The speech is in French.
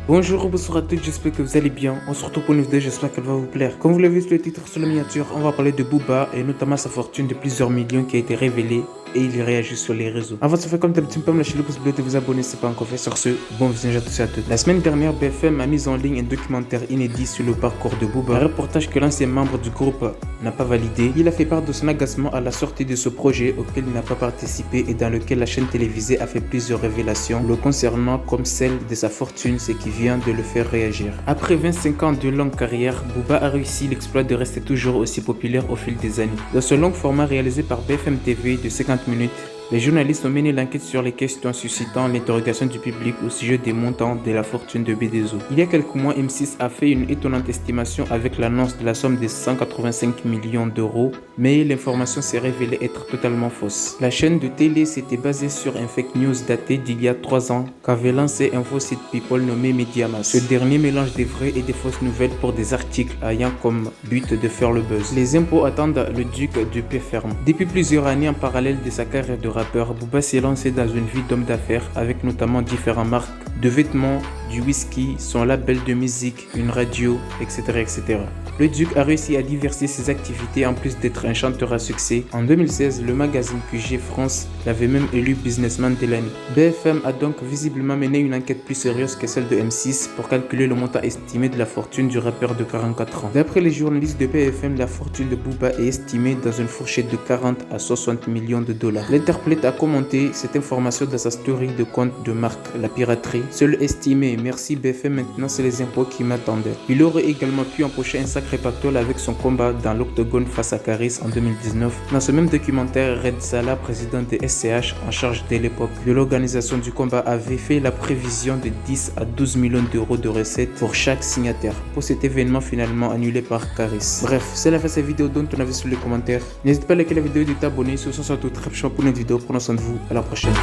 Bonjour ou bonsoir à tous, j'espère que vous allez bien. On se retrouve pour une vidéo, j'espère qu'elle va vous plaire. Comme vous l'avez vu sur le titre, sur la miniature, on va parler de Booba et notamment sa fortune de plusieurs millions qui a été révélée et il réagit sur les réseaux. Avant de se faire comme d'habitude, pas me lâcher le pouce bleu de vous abonner si ce n'est pas encore fait. Sur ce, bon visionnage à tous et à toutes. La semaine dernière, BFM a mis en ligne un documentaire inédit sur le parcours de Booba. Un reportage que l'ancien membre du groupe n'a pas validé. Il a fait part de son agacement à la sortie de ce projet auquel il n'a pas participé et dans lequel la chaîne télévisée a fait plusieurs révélations le concernant comme celle de sa fortune, ce qui vient de le faire réagir. Après 25 ans de longue carrière, Booba a réussi l'exploit de rester toujours aussi populaire au fil des années. Dans ce long format réalisé par BFM TV de 50 minutes, les journalistes ont mené l'enquête sur les questions suscitant l'interrogation du public au sujet des montants de la fortune de BDSO. Il y a quelques mois, M6 a fait une étonnante estimation avec l'annonce de la somme de 185 millions d'euros, mais l'information s'est révélée être totalement fausse. La chaîne de télé s'était basée sur un fake news daté d'il y a 3 ans qu'avait lancé un faux site People nommé Mediamas. Ce dernier mélange des vraies et des fausses nouvelles pour des articles ayant comme but de faire le buzz. Les impôts attendent le duc du pied ferme. Depuis plusieurs années, en parallèle de sa carrière de rappeur, Booba s'est lancé dans une vie d'homme d'affaires avec notamment différentes marques de vêtements, du whisky, son label de musique, une radio, etc. etc. Le Duc a réussi à diversifier ses activités en plus d'être un chanteur à succès. En 2016, le magazine QG France l'avait même élu businessman de l'année. BFM a donc visiblement mené une enquête plus sérieuse que celle de M6 pour calculer le montant estimé de la fortune du rappeur de 44 ans. D'après les journalistes de BFM, la fortune de Booba est estimée dans une fourchette de 40 à 60 millions de dollars. L'interprète a commenté cette information dans sa story de compte de marque La Piraterie. Seul estimé, merci BFM, maintenant c'est les impôts qui m'attendaient. Il aurait également pu empocher un sacré pactole avec son combat dans l'octogone face à Caris en 2019. Dans ce même documentaire, Red Salah, président de SCH en charge de l'époque de l'organisation du combat, avait fait la prévision de 10 à 12 millions d'euros de recettes pour chaque signataire pour cet événement finalement annulé par Caris. Bref, c'est la fin de cette vidéo dont on avait sous les commentaires. N'hésite pas à liker la vidéo et de t'abonner. Ce soir, c'est tout très chaud pour une vidéo. Prenons soin de vous. À la prochaine.